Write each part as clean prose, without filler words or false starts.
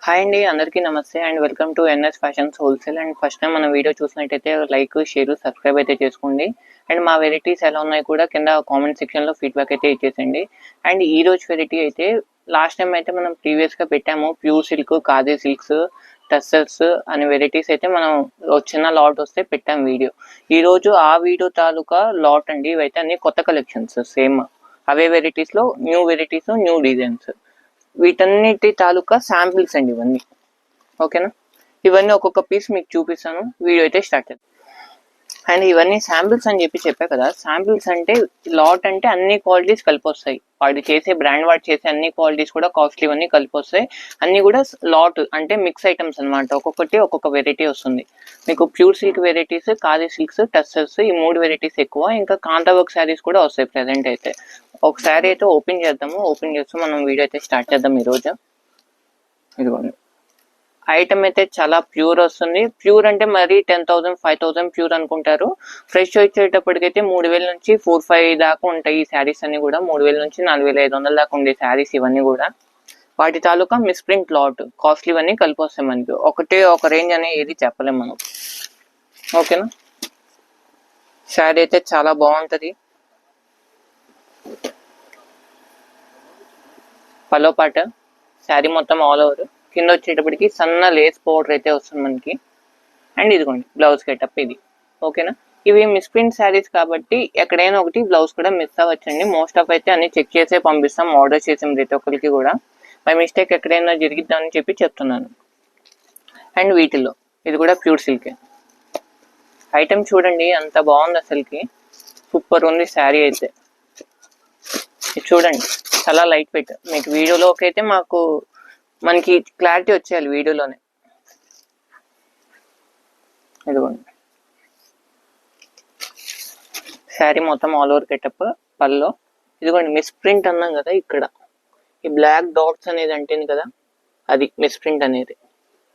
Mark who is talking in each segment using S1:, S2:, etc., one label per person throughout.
S1: Hi అండి, అందరికీ నమస్తే and welcome to NS fashions wholesale. And first time మన వీడియో చూసినట్టయితే లైక్, షేర్, సబ్స్క్రైబ్ అయితే చేసుకోండి. అండ్ మా వెరైటీస్ ఎలా ఉన్నాయి కూడా కింద కామెంట్ సెక్షన్లో ఫీడ్బ్యాక్ అయితే ఇచ్చేసండి. అండ్ ఈ రోజు వెరైటీ అయితే లాస్ట్ టైం అయితే మనం ప్రీవియస్గా పెట్టాము pure silk, khadi silks, tussars అనే వెరైటీస్ అయితే మనం చిన్న లాట్ వస్తే పెట్టాం వీడియో. ఈరోజు ఆ వీడియో తాలూకా లాట్ అండి. ఇవైతే అన్ని కొత్త కలెక్షన్స్, సేమ్ అవే వెరైటీస్లో న్యూ వెరైటీస్, న్యూ డిజైన్స్. వీటన్నిటి తాలూకా శాంపిల్స్ అండి ఇవన్నీ. ఓకేనా, ఇవన్నీ ఒక్కొక్క పీస్ మీకు చూపిస్తాను. వీడియో అయితే స్టార్ట్ చేద్దాం. అండ్ ఇవన్నీ శాంపిల్స్ అని చెప్పా కదా. శాంపిల్స్ అంటే లాట్ అంటే అన్ని క్వాలిటీస్ కలిపి వస్తాయి. వాడు చేసే బ్రాండ్, వాడు చేసే అన్ని క్వాలిటీస్ కూడా కాస్ట్లీ అన్నీ కలిపి వస్తాయి. అన్ని కూడా లాట్ అంటే మిక్స్ ఐటమ్స్ అనమాట. ఒక్కొక్కటి ఒక్కొక్క వెరైటీ వస్తుంది మీకు. Pure silk varieties, khadi silks, tussars, ఈ 3 వెరైటీస్ ఎక్కువ. ఇంకా కాంతా వర్క్ శారీస్ కూడా వస్తాయి ప్రెసెంట్ అయితే. ఒక శారీ అయితే ఓపెన్ చేద్దాము. ఓపెన్ చేస్తూ మనం వీడియో అయితే స్టార్ట్ చేద్దాం ఈరోజు. ఇదిగోండి, ఐటమ్ అయితే చాలా ప్యూర్ వస్తుంది. ప్యూర్ అంటే మరి 10,000 5,000 ప్యూర్ అనుకుంటారు. ఫ్రెష్ వచ్చేటప్పటికైతే 3,000 నుంచి 4-5 దాకా ఉంటాయి ఈ శారీస్ అన్ని కూడా. 3,000 నుంచి 4,500 దాకా ఉండే శారీస్ ఇవన్నీ కూడా. వాటి తాలూకా మిస్ప్రింట్ లాట్, కాస్ట్లీ ఇవన్నీ కలిపి వస్తాయి మనకి. ఒకటే ఒక రేంజ్ అనేది ఏది చెప్పలేము మనం. ఓకేనా, శారీ అయితే చాలా బాగుంటుంది. పల్లో పాట శారీ మొత్తం ఆల్ ఓవర్. కింద వచ్చేటప్పటికి సన్న లేస్ పౌడర్ అయితే వస్తుంది మనకి. అండ్ ఇదిగోండి బ్లౌజ్ గెటప్ ఇది. ఓకేనా, ఇవి మిస్ప్రింట్ శారీస్ కాబట్టి ఎక్కడైనా ఒకటి బ్లౌజ్ కూడా మిస్ అవ్వచ్చండి. మోస్ట్ ఆఫ్ అయితే అన్ని చెక్ చేసే పంపిస్తాం, ఆర్డర్ చేసాం ప్రతి ఒక్కరికి కూడా. బై మిస్టేక్ ఎక్కడైనా జరిగిద్దామని చెప్పి చెప్తున్నాను. అండ్ వీటిలో ఇది కూడా ప్యూర్ సిల్కే. ఐటమ్ చూడండి ఎంత బాగుంది అసలుకి. సూపర్ ఉంది శారీ అయితే. ఇది చూడండి, చాలా లైట్ వెయిట్. మీకు వీడియోలోకి అయితే మనకి క్లారిటీ వచ్చేయాలి వీడియోలోనే. ఇదిగోండి శారీ మొత్తం ఆల్ ఓవర్ గెటప్. పల్లో ఇదిగోండి మిస్ప్రింట్ అన్నాం కదా, ఇక్కడ ఈ బ్లాక్ డాట్స్ అనేది అంటేది కదా, అది మిస్ప్రింట్ అనేది.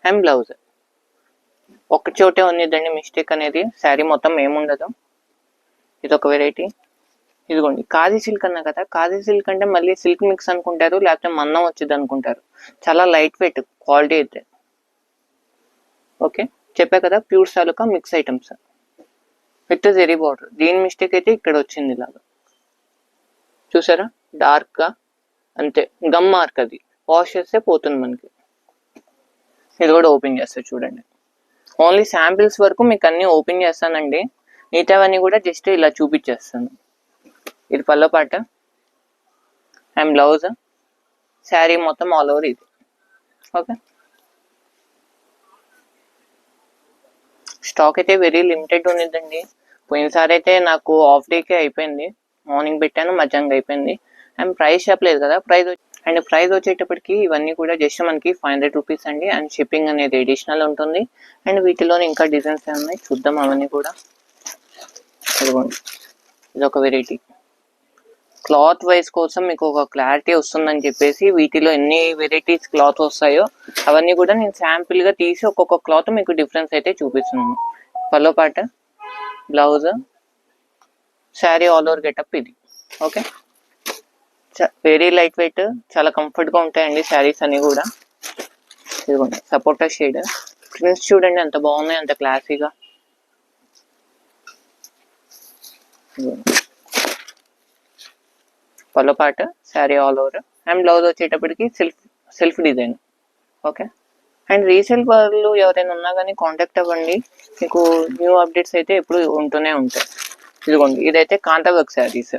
S1: అండ్ బ్లౌజ్ ఒక చోటే ఉన్నదండి మిస్టేక్ అనేది. శారీ మొత్తం ఏముండదు. ఇది ఒక వెరైటీ. ఇదిగోండి ఖాదీ సిల్క్ అన్నా కదా. ఖాదీ సిల్క్ అంటే మళ్ళీ సిల్క్ మిక్స్ అనుకుంటారు, లేకపోతే మన్నం వచ్చింది అనుకుంటారు. చాలా లైట్ వెయిట్ క్వాలిటీ అయితే. ఓకే, చెప్పా కదా ప్యూర్ తాలూకా mix items with zari border. దీని మిస్టేక్ అయితే ఇక్కడ వచ్చింది ఇలాగా, చూసారా, డార్క్ గా అంతే. గమ్ మార్క్, అది వాష్ చేస్తే పోతుంది మనకి. ఇది కూడా ఓపెన్ చేస్తే చూడండి. ఓన్లీ శాంపిల్స్ వరకు మీకు అన్ని ఓపెన్ చేస్తానండి. మిగతావన్నీ కూడా జస్ట్ ఇలా చూపించేస్తాను. ఇది పల్లో పాట అండ్ బ్లౌజ్. శారీ మొత్తం ఆల్ ఓవర్ ఇది. ఓకే, స్టాక్ అయితే వెరీ లిమిటెడ్ ఉన్నదండి. పోయినసారి అయితే నాకు హాఫ్ డేకే అయిపోయింది. మార్నింగ్ పెట్టాను, మధ్యాహ్నం అయిపోయింది. అండ్ ప్రైస్ చెప్పలేదు కదా. ప్రైస్ వచ్చేటప్పటికి ఇవన్నీ కూడా జస్ట్ మనకి 500 రూపీస్ అండి. అండ్ షిప్పింగ్ అనేది అడిషనల్ ఉంటుంది. అండ్ వీటిలోనే ఇంకా డిజైన్స్ ఉన్నాయి, చూద్దాం అవన్నీ కూడా. ఇదిగోండి, ఇది ఒక వెరైటీ. క్లాత్ వైజ్ కోసం మీకు ఒక క్లారిటీ వస్తుందని చెప్పేసి వీటిలో ఎన్ని వెరైటీస్ క్లాత్ వస్తాయో అవన్నీ కూడా నేను శాంపిల్ గా తీసి ఒక్కొక్క క్లాత్ మీకు డిఫరెన్స్ అయితే చూపిస్తున్నాను. పల్లో పాట, blouse, sari all over getup ఇది. ఓకే, వెరీ లైట్ వెయిట్, చాలా కంఫర్ట్ గా ఉంటాయండి శారీస్ అన్ని కూడా. ఇదిగోండి సపోటా షేడ్. ప్రింట్స్ చూడండి ఎంత బాగున్నాయి, అంత క్లాసీగా. పల్లో పాట, sari all over. And blouse వచ్చేటప్పటికి self design. Okay, and resale వాళ్ళు ఎవరైనా ఉన్నా కానీ కాంటాక్ట్ అవ్వండి. మీకు న్యూ అప్డేట్స్ అయితే ఎప్పుడు ఉంటూనే ఉంటాయి. ఇదిగోండి, ఇదైతే కాంతా వర్క్ శారీస్.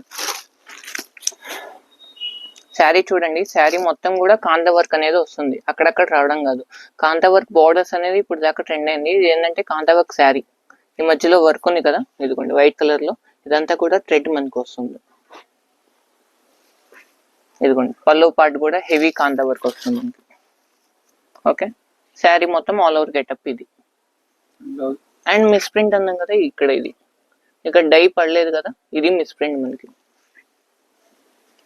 S1: శారీ చూడండి, శారీ మొత్తం కూడా కాంతా వర్క్ అనేది వస్తుంది, అక్కడక్కడ రావడం కాదు. కాంతా వర్క్ బార్డర్స్ అనేది ఇప్పుడు దాకా ట్రెండ్ అయింది. ఇది ఏంటంటే కాంతా వర్క్ శారీ. ఈ మధ్యలో వర్క్ ఉంది కదా, ఇదిగోండి వైట్ కలర్ లో. ఇదంతా కూడా థ్రెడ్ మనకు వస్తుంది. ఇదిగోండి పల్లో పార్ట్ కూడా హెవీ కాంతా వర్క్ వస్తుంది మనకి. ఓకే, శారీ మొత్తం ఆల్ ఓవర్ గెటప్ ఇది. అండ్ మిస్ప్రింట్ అన్నాం కదా, ఇక్కడ ఇది ఇక్కడ డై పడలేదు కదా, ఇది మిస్ప్రింట్ మనకి.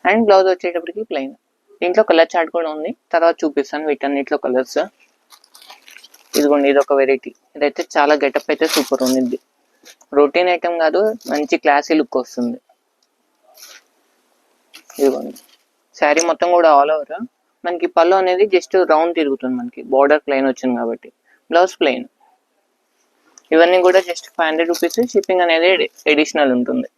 S1: అండ్ బ్లౌజ్ వచ్చేటప్పటికి ప్లెయిన్. దీంట్లో కలర్ చార్ట్ కూడా ఉంది, తర్వాత చూపిస్తాను వీటన్నిటిలో కలర్స్. ఇదిగోండి, ఇది ఒక వెరైటీ. ఇదైతే చాలా గెటప్ అయితే సూపర్ ఉంది. రొటీన్ ఐటమ్ కాదు, మంచి క్లాసీ లుక్ వస్తుంది. ఇదిగోండి శారీ మొత్తం కూడా ఆల్ ఓవర్ మనకి పళ్ళు అనేది జస్ట్ రౌండ్ తిరుగుతుంది, మనకి బార్డర్ ప్లెయిన్ వచ్చింది కాబట్టి. Blouse plain. ఇవన్నీ కూడా జస్ట్ 500 రూపీస్. షిప్పింగ్ అనేది ఎడిషనల్ ఉంటుంది.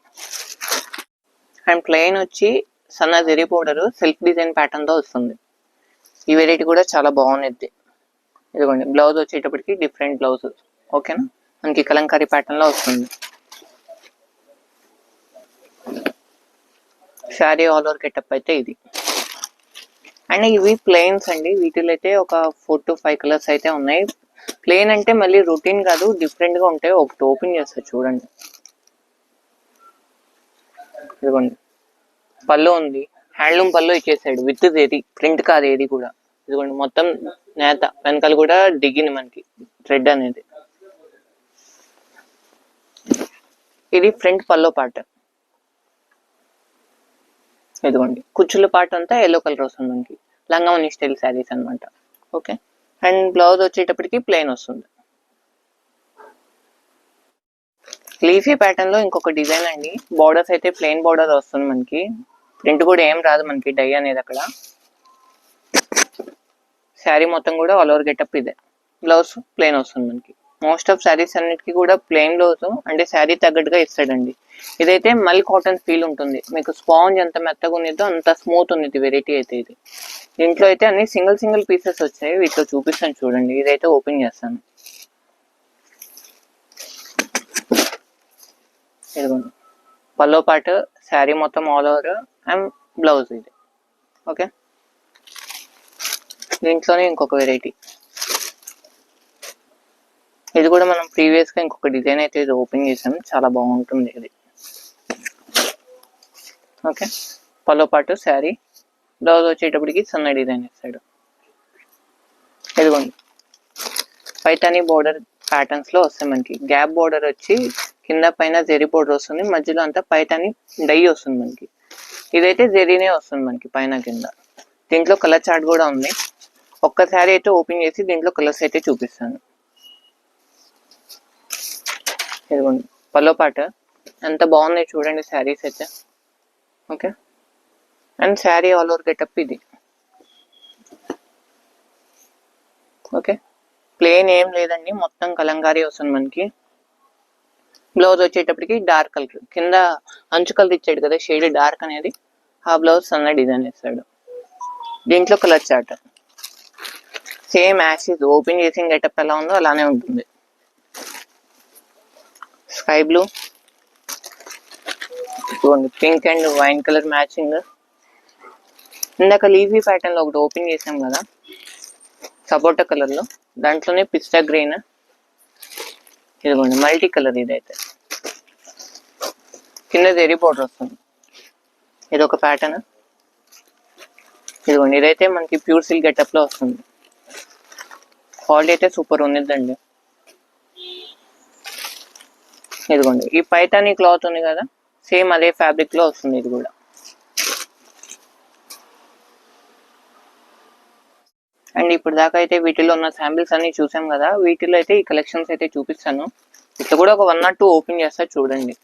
S1: అండ్ ప్లెయిన్ వచ్చి సన్న zari powder self design pattern తో వస్తుంది. ఈ వెరైటీ కూడా చాలా బాగుంది. ఇదిగోండి బ్లౌజ్ వచ్చేటప్పటికి డిఫరెంట్ బ్లౌజ్. ఓకేనా, మనకి కలంకారీ ప్యాటర్న్ లో వస్తుంది. శారీ ఆల్ ఓవర్ గెటప్ అయితే ఇది. అండ్ ఇవి ప్లెయిన్స్ అండి. వీటిలో అయితే ఒక 4 to 5 కలర్స్ అయితే ఉన్నాయి. ప్లెయిన్ అంటే మళ్ళీ రొటీన్ కాదు, డిఫరెంట్ గా ఉంటాయి. ఒకటి ఓపెన్ చేస్తారు చూడండి. ఇదిగోండి పళ్ళు ఉంది, హ్యాండ్లూమ్ పళ్ళు ఇచ్చేసాడు విత్ ఏది ప్రింట్ కాదు ఏది కూడా. ఇదిగోండి మొత్తం నేత, వెనకాల కూడా దిగింది మనకి థ్రెడ్ అనేది. ఇది ఫ్రంట్ పల్లో పార్ట్. ఇదిగోండి కుచ్చుల పార్ట్ అంతా ఎల్లో కలర్ వస్తుంది మనకి. లంగావని స్టైల్ శారీస్ అనమాట. ఓకే, అండ్ బ్లౌజ్ వచ్చేటప్పటికి ప్లెయిన్ వస్తుంది. లీఫీ ప్యాటర్న్ లో ఇంకొక డిజైన్ అండి. బార్డర్స్ అయితే ప్లెయిన్ బార్డర్ వస్తుంది మనకి. ప్రింట్ కూడా ఏం రాదు మనకి, డై అనేది అక్కడ. శారీ మొత్తం కూడా ఆల్ ఓవర్ గెటప్ ఇదే. బ్లౌజ్ ప్లెయిన్ వస్తుంది మనకి. మోస్ట్ ఆఫ్ శారీస్ అన్నిటికీ కూడా ప్లెయిన్ బ్లౌజ్ అంటే శారీ తగ్గట్టుగా ఇస్తాడండి. ఇదైతే మల్ కాటన్ ఫీల్ ఉంటుంది మీకు. స్పాంజ్ ఎంత మెత్తగా ఉన్నదో అంత స్మూత్ ఉంది వెరైటీ అయితే ఇది. దీంట్లో అయితే అన్ని సింగిల్ సింగిల్ పీసెస్ వచ్చాయి. వీటిలో చూపిస్తాను చూడండి. ఇదైతే ఓపెన్ చేస్తాను. ఇదిగోండి పల్లో పాటు శారీ మొత్తం ఆల్ ఓవర్ అండ్ బ్లౌజ్ ఇది. ఓకే, దీంట్లోనే ఇంకొక వెరైటీ. ఇది కూడా మనం ప్రీవియస్ గా ఇంకొక డిజైన్ అయితే ఇది ఓపెన్ చేసాం. చాలా బాగుంటుంది ఇది. ఓకే, పల్లో పాటు శారీ, బ్లౌజ్ వచ్చేటప్పటికి సన్న డిజైన్ ఇస్తాడు. ఇదిగోండి పైతాని బోర్డర్ ప్యాటర్న్స్ లో వస్తాయి మనకి. గ్యాప్ బోర్డర్ వచ్చి కింద పైన జెరీ బోర్డర్ వస్తుంది, మధ్యలో అంతా పైతాని డై వస్తుంది మనకి. ఇదైతే జెరీనే వస్తుంది మనకి పైన కింద. దీంట్లో కలర్ చార్ట్ కూడా ఉంది. ఒక్క శారీ అయితే ఓపెన్ చేసి దీంట్లో కలర్స్ అయితే చూపిస్తాను. ఇదిగోండి పల్లో పాట ఎంత బాగున్నాయి చూడండి శారీస్ అయితే. Okay, and sari all over getup ఇది. ఓకే, ప్లెయిన్ ఏం లేదండి, మొత్తం కలంకారీ వస్తుంది మనకి. బ్లౌజ్ వచ్చేటప్పటికి డార్క్ కలర్, కింద అంచు కలర్ ఇచ్చాడు కదా షేడ్ డార్క్ అనేది, ఆ బ్లౌజ్ సన్న డిజైన్ ఇస్తాడు. దీంట్లో colour chart same Ashes open చేసి గెటప్ ఎలా ఉందో అలానే ఉంటుంది. Sky blue, pink and wine colour matching. ఇందాక లీఫీ ప్యాటర్న్ లో ఒకటి ఓపెన్ చేసాం కదా సపోటా కలర్ లో, దాంట్లోనే పిస్తా గ్రీన్. ఇదిగోండి మల్టీ కలర్. ఇదైతే కింద జెరీ బోర్డర్ వస్తుంది. ఇది ఒక ప్యాటర్న్. ఇదిగోండి ఇదైతే మనకి ప్యూర్ సిల్క్ గెటప్ లో వస్తుంది. క్వాలిటీ అయితే సూపర్ ఉన్నదండి. ఇదిగోండి ఈ పైతాని క్లాత్ ఉంది కదా, సేమ్ అదే ఫ్యాబ్రిక్ లో వస్తుంది ఇది కూడా. అండ్ ఇప్పుడు దాకా అయితే వీటిలో ఉన్న శాంపిల్స్ అన్ని చూసాం కదా, వీటిలో అయితే ఈ కలెక్షన్స్ అయితే చూపిస్తాను. ఇట్లా కూడా ఒక 1 or 2 ఓపెన్ చేస్తా చూడండి.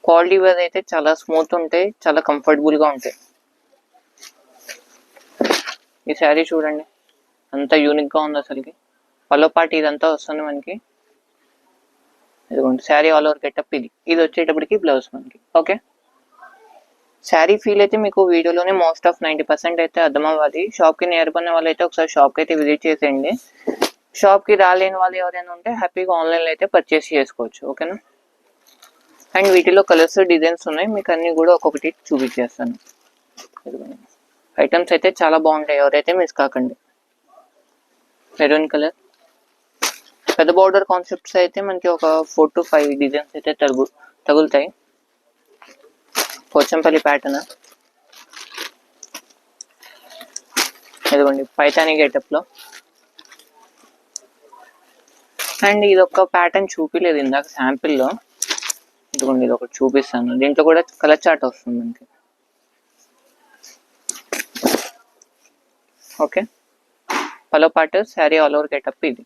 S1: క్వాలిటీ వైజ్ అయితే చాలా స్మూత్ ఉంటాయి, చాలా కంఫర్టబుల్ గా ఉంటాయి. ఈ శారీ చూడండి అంత యూనిక్ గా ఉంది అసలుకి. పల్లో పార్టీ ఇదంతా వస్తుంది మనకి. ఇదిగోండి శారీ ఆల్ ఓవర్ గెటప్ ఇది. ఇది వచ్చేటప్పటికి బ్లౌజ్ మనకి. ఓకే, శారీ ఫీల్ అయితే మీకు వీడియోలోనే మోస్ట్ ఆఫ్ 90% అయితే అర్థం అవ్వాలి. షాప్ కి నియర్ పడిన వాళ్ళు అయితే ఒకసారి షాప్ కి అయితే విజిట్ చేసేయండి. షాప్ కి రాలేని వాళ్ళు ఎవరైనా ఉంటే హ్యాపీగా ఆన్లైన్ లో అయితే పర్చేస్ చేసుకోవచ్చు. ఓకేనా, అండ్ వీటిలో కలర్స్ డిజైన్స్ ఉన్నాయి, మీకు అన్ని కూడా ఒక్కొక్కటి చూపించేస్తాను. ఐటమ్స్ అయితే చాలా బాగుంటాయి, ఎవరైతే మిస్ కాకండి. మెరూన్ కలర్, పెద్ద బార్డర్ కాన్సెప్ట్స్ అయితే మనకి ఒక 4 to 5 డిజైన్స్ అయితే తగులుతాయి. పోచంపల్లి ప్యాటర్న్. ఇదిగోండి పైతాని గెటప్ లో. అండ్ ఇది ఒక ప్యాటర్న్ చూపిలేదు ఇందాక శాంపిల్ లో. ఇదిగోండి ఇది ఒకటి చూపిస్తాను. దీంట్లో కూడా కలర్ చార్ట్ వస్తుంది మనకి. ఓకే, పలో part sari all over getup ఇది.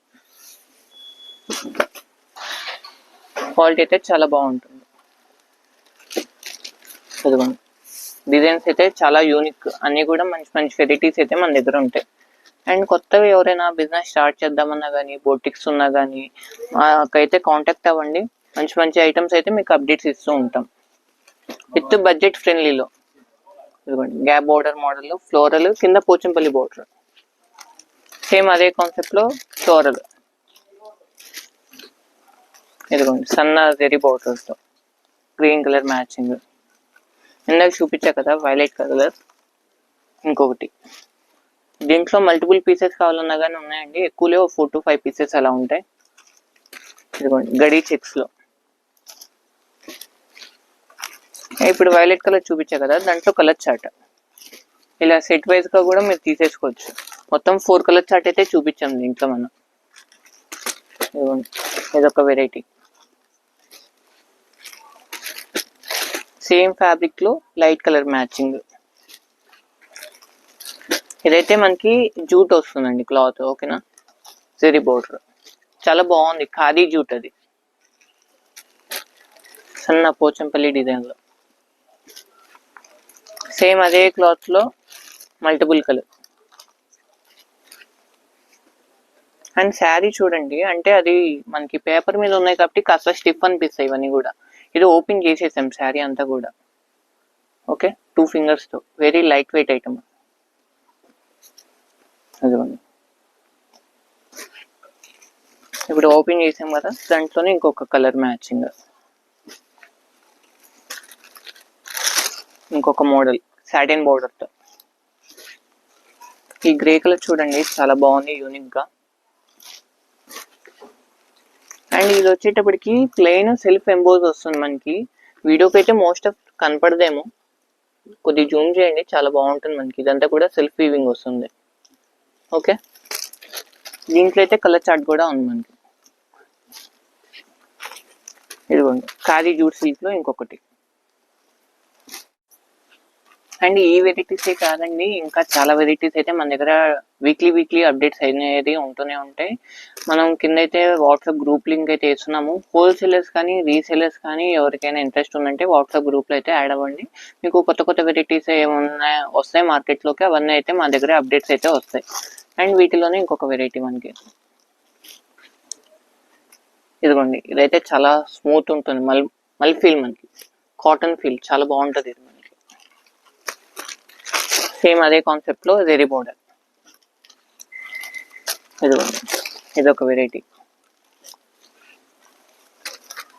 S1: క్వాలిటీ అయితే చాలా బాగుంటుంది. ఇదిగోండి డిజైన్స్ అయితే చాలా యూనిక్, అన్నీ కూడా మంచి మంచి వెరైటీస్ అయితే మన దగ్గర ఉంటాయి. అండ్ కొత్తగా ఎవరైనా బిజినెస్ స్టార్ట్ చేద్దామన్నా కానీ, బొటిక్స్ ఉన్నా కానీ మాకైతే కాంటాక్ట్ అవ్వండి. మంచి మంచి ఐటమ్స్ అయితే మీకు అప్డేట్స్ ఇస్తూ ఉంటాం విత్ బడ్జెట్ ఫ్రెండ్లీలో. ఇదిగోండి గ్యాప్ బోర్డర్ మోడల్, ఫ్లోరల్, కింద పోచంపల్లి బోర్డర్, సేమ్ అదే కాన్సెప్ట్లో ఫ్లోరల్. ఇదిగోండి సన్న జెరీ బోర్డర్స్తో గ్రీన్ కలర్ మ్యాచింగ్. ఇందాక చూపించా కదా వైలెట్ కలర్, ఇంకొకటి. దీంట్లో మల్టిపుల్ పీసెస్ కావాలన్నా కానీ ఉన్నాయండి, ఎక్కువలో 4 to 5 పీసెస్ అలా ఉంటాయి. ఇదిగోండి గడి చెక్స్లో. ఇప్పుడు వైలెట్ కలర్ చూపించా కదా, దాంట్లో కలర్ చార్ట్ ఇలా సెట్ వైజ్గా కూడా మీరు తీసేసుకోవచ్చు. మొత్తం 4 కలర్ చార్ట్ అయితే చూపించాం దీంట్లో మనం. ఇదిగోండి ఇదొక వెరైటీ, సేమ్ ఫ్యాబ్రిక్ లో లైట్ కలర్ మ్యాచింగ్. ఇదైతే మనకి జూట్ వస్తుందండి క్లాత్, ఓకేనా. జెరీ బోర్డర్ చాలా బాగుంది, ఖాదీ జూట్, అది సన్న పోచంపల్లి డిజైన్ లో. సేమ్ అదే క్లాత్ లో మల్టిపుల్ కలర్. అండ్ శారీ చూడండి, అంటే అది మనకి పేపర్ మీద ఉన్నాయి కాబట్టి కాస్త స్టిఫ్ అనిపిస్తాయి ఇవన్నీ కూడా. ఇది ఓపెన్ చేసేసాం శారీ అంతా కూడా, ఓకే. 2 fingers తో వెరీ లైట్ వెయిట్ ఐటమ్. అదిగోండి ఇప్పుడు ఓపెన్ చేసాం కదా, దాంట్లోనే ఇంకొక కలర్ మ్యాచింగ్, ఇంకొక మోడల్ సాటిన్ బోర్డర్తో. ఈ గ్రే కలర్ చూడండి చాలా బాగుంది, యూనిక్ గా. అండ్ ఇది వచ్చేటప్పటికి ప్లెయిన్ సెల్ఫ్ ఎంబోజ్ వస్తుంది మనకి. వీడియోకి అయితే మోస్ట్ ఆఫ్ కనపడదేమో, కొద్ది జూమ్ చేయండి, చాలా బాగుంటుంది మనకి. ఇదంతా కూడా సెల్ఫ్ వీవింగ్ వస్తుంది, ఓకే. దీంట్లో అయితే కలర్ చార్ట్ కూడా ఉంది మనకి. ఇదిగోండి ఖాదీ జూట్ సిల్క్ లో ఇంకొకటి. అండ్ ఈ వెరైటీసే కాదండి, ఇంకా చాలా వెరైటీస్ అయితే మన దగ్గర వీక్లీ అప్డేట్స్ అనేది ఉంటూనే ఉంటాయి. మనం కింద అయితే వాట్సాప్ గ్రూప్ లింక్ అయితే ఇస్తున్నాము. హోల్సేలర్స్ కానీ రీసేలర్స్ కానీ ఎవరికైనా ఇంట్రెస్ట్ ఉందంటే వాట్సాప్ గ్రూప్లో అయితే యాడ్ అవ్వండి. మీకు కొత్త వెరైటీస్ ఏమన్నా వస్తాయి మార్కెట్లోకి, అవన్నీ అయితే మా దగ్గర అప్డేట్స్ అయితే వస్తాయి. అండ్ వీటిలోనే ఇంకొక వెరైటీ మనకి, ఇదిగోండి ఇదైతే చాలా స్మూత్ ఉంటుంది, మల్ ఫీల్, మనకి కాటన్ ఫీల్ చాలా బాగుంటుంది ఇది మనకి. సేమ్ అదే కాన్సెప్ట్ లో జెరీ బోర్డర్. ఇదిగోండి ఇదొక వెరైటీ.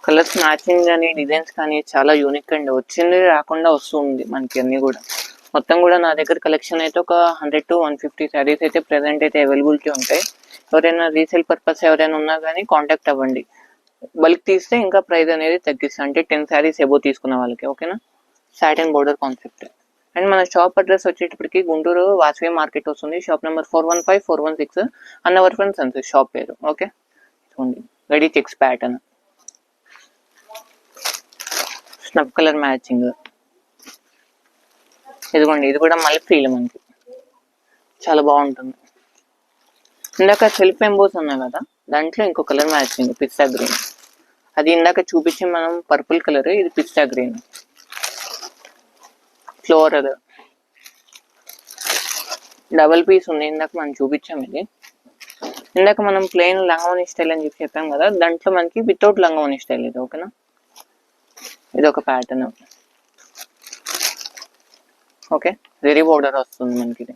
S1: కలర్స్ మ్యాచింగ్ కానీ డిజైన్స్ కానీ చాలా యూనిక్ అండి, వచ్చింది రాకుండా వస్తుంది మనకి అన్ని కూడా. మొత్తం కూడా నా దగ్గర కలెక్షన్ అయితే ఒక 100 to 150 శారీస్ అయితే ప్రెసెంట్ అయితే అవైలబిలిటీ ఉంటాయి. ఎవరైనా రీసేల్ పర్పస్ ఎవరైనా ఉన్నా కానీ కాంటాక్ట్ అవ్వండి. బల్క్ తీస్తే ఇంకా ప్రైస్ అనేది తగ్గిస్తాం, అంటే 10 శారీస్ ఎబో తీసుకున్న వాళ్ళకి, ఓకేనా. Satin border concept. అండ్ మన షాప్ అడ్రస్ వచ్చేటప్పటికి గుంటూరు వాసవి మార్కెట్ వస్తుంది. Shop number 415, 416 Anwar friend sons shop పేరు, ఓకే. చూడండి గడి checks pattern, snuff colour matching. ఇదిగోండి ఇది కూడా మళ్ళీ ఫీల్ మనకి చాలా బాగుంటుంది. ఇందాక సెల్ఫ్ ఎంబోస్ ఉన్నాయి కదా, దాంట్లో ఇంకో కలర్ మ్యాచింగ్ పిస్తా గ్రీన్. అది ఇందాక చూపించి మనం పర్పుల్ కలర్, ఇది పిస్తా గ్రీన్. ఫ్లోరల్ డబల్ పీస్ ఉంది, ఇందాక మనం చూపించాం. ఇది ఇందాక మనం ప్లెయిన్ లంగోని స్టైల్ అని చెప్పాం కదా, దాంట్లో మనకి వితౌట్ లంగోని స్టైల్ ఇది, ఓకేనా. ఇది ఒక ప్యాటర్న్, ఓకే. జెరీ బోర్డర్ వస్తుంది మనకి ఇది.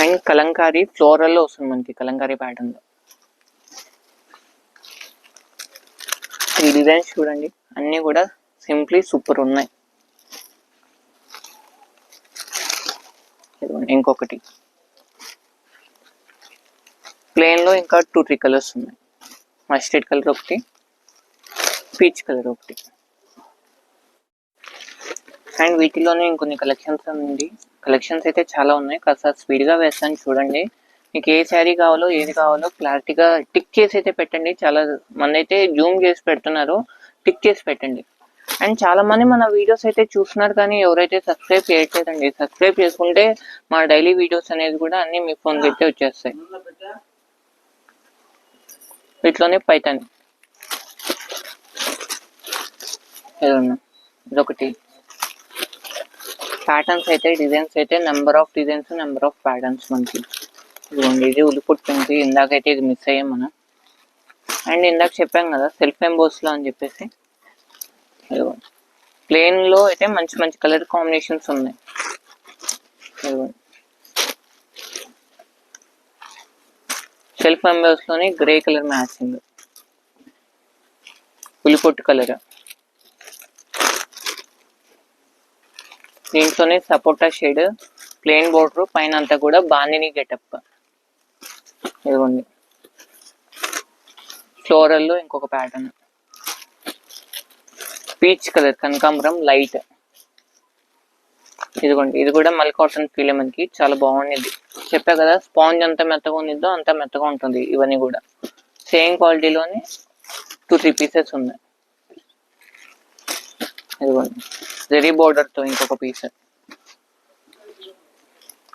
S1: అండ్ కలంకారీ ఫ్లోరల్ లో వస్తుంది మనకి, కలంకారీ ప్యాటర్న్ లో. ఈ డిజైన్స్ చూడండి అన్ని కూడా సింప్లీ సూపర్ ఉన్నాయి. ఇంకొకటి ప్లెయిన్ లో ఇంకా 2-3 కలర్స్ ఉన్నాయి. మస్టర్డ్ కలర్ ఒకటి, పీచ్ కలర్ ఒకటి. అండ్ వీటిలోనే ఇంకొన్ని కలెక్షన్స్ ఉంది. కలెక్షన్స్ అయితే చాలా ఉన్నాయి, కాస్త స్పీడ్గా వేస్తాను చూడండి. మీకు ఏ శారీ కావాలో ఏది కావాలో క్లారిటీగా టిక్ చేసి అయితే పెట్టండి. చాలా మంది అయితే జూమ్ చేసి పెడుతున్నారు, టిక్ చేసి పెట్టండి. అండ్ చాలా మంది మన వీడియోస్ అయితే చూస్తున్నారు కానీ ఎవరైతే సబ్స్క్రైబ్ చేయట్లేదండి. సబ్స్క్రైబ్ చేసుకుంటే మా డైలీ వీడియోస్ అనేది కూడా అన్ని మీ ఫోన్కి అయితే వచ్చేస్తాయి. వీటిలోనే పైతాని ఇదొకటి, ప్యాటర్న్స్ అయితే డిజైన్స్ అయితే number of designs number of patterns మనకి. ఇదిగోండి ఇది ఉలిపుట్ పింక్, ఇందాకైతే ఇది మిస్ అయ్యాం మనం. అండ్ ఇందాక చెప్పాం కదా సెల్ఫ్ ఎంబోస్లో అని చెప్పేసి. ఇదిగోండి ప్లెయిన్లో అయితే మంచి మంచి కలర్ కాంబినేషన్స్ ఉన్నాయి. ఇదిగోండి సెల్ఫ్ ఎంబోస్లోని గ్రే కలర్ మ్యాచింగ్, ఉలిపుట్ కలర్. దీంట్లోనే సపోటా షేడ్, ప్లెయిన్ బోర్డర్, పైన అంతా కూడా బాందిని గెటప్. ఇదిగోండి ఫ్లోరల్లో ఇంకొక ప్యాటర్న్, పీచ్ కలర్ కనకాంబరం లైట్. ఇదిగోండి ఇది కూడా మల్ కాటన్ ఫీల్ మనకి చాలా బాగుండేది. చెప్పా కదా స్పాంజ్ ఎంత మెత్తగా ఉండిద్దో అంత మెత్తగా ఉంటుంది. ఇవన్నీ కూడా సేమ్ క్వాలిటీలోనే 2-3 పీసెస్ ఉన్నాయి. ఇదిగోండి జెరీ బోర్డర్తో ఇంకొక పీస్.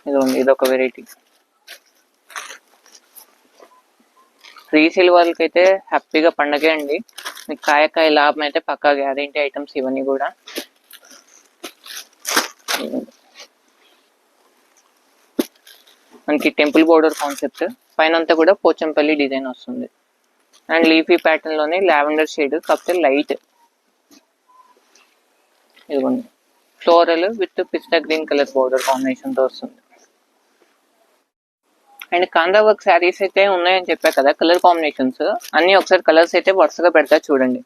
S1: ఇదిగోండి ఇదొక వెరైటీ. రీసేల్ వాళ్ళకైతే హ్యాపీగా పండగే అండి. మీకు కాయ లాభం అయితే పక్కా గ్యారెంటీ ఐటమ్స్ ఇవన్నీ కూడా. మనకి టెంపుల్ బోర్డర్ కాన్సెప్ట్, పైన అంతా కూడా పోచంపల్లి డిజైన్ వస్తుంది. అండ్ లీఫీ ప్యాటర్న్ లోనే లావెండర్ షేడ్ కాకపోతే లైట్. ఇదిగోండి floral with pista green colour border combination తో వస్తుంది. అండ్ కాందా వర్క్ శారీస్ అయితే ఉన్నాయని చెప్పా కదా, కలర్ కాంబినేషన్స్ అన్ని ఒకసారి కలర్స్ అయితే వరుసగా పెడతా చూడండి.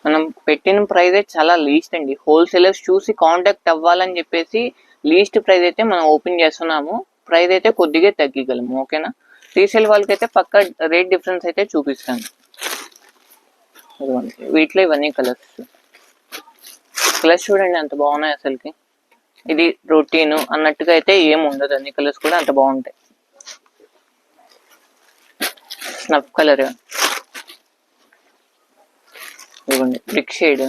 S1: మనం పెట్టిన ప్రైస్ చాలా లీస్ట్ అండి. హోల్సేలర్స్ చూసి కాంటాక్ట్ అవ్వాలని చెప్పేసి లీస్ట్ ప్రైస్ అయితే మనం ఓపెన్ చేస్తున్నాము. ప్రైస్ అయితే కొద్దిగా తగ్గగలము, ఓకేనా. రీసేల్ వాళ్ళకి అయితే పక్క రేట్ డిఫరెన్స్ అయితే చూపిస్తాను. వీటిలో ఇవన్నీ కలర్స్ చూడండి ఎంత బాగున్నాయి అసలుకి. ఇది రొటీన్ అన్నట్టుగా అయితే ఏం ఉండదు, అన్ని కలర్స్ కూడా అంత బాగుంటాయి. స్నఫ్ కలర్, ఇదిగోండి brick shade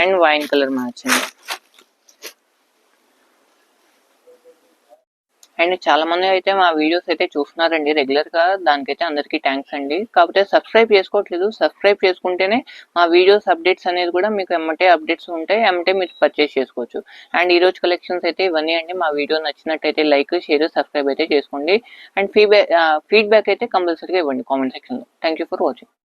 S1: and wine colour matching. And చాలా మంది అయితే మా వీడియోస్ అయితే చూస్తున్నారండి రెగ్యులర్ గా, దానికైతే అందరికీ థ్యాంక్స్ అండి. కాకపోతే సబ్స్క్రైబ్ చేసుకోవట్లేదు. సబ్స్క్రైబ్ చేసుకుంటేనే మా వీడియోస్ అప్డేట్స్ అనేది కూడా మీకు ఎమ్మటే అప్డేట్స్ ఉంటాయి, ఎమ్మటే మీరు పర్చేస్ చేసుకోవచ్చు. అండ్ ఈ రోజు కలెక్షన్స్ అయితే ఇవన్నీ అండి. మా వీడియో నచ్చినట్టయితే లైక్ షేర్ సబ్స్క్రైబ్ అయితే చేసుకోండి. అండ్ ఫీడ్బ్యాక్ అయితే కంపల్సరీగా ఇవ్వండి కామెంట్ సెక్షన్లో. Thank you for watching.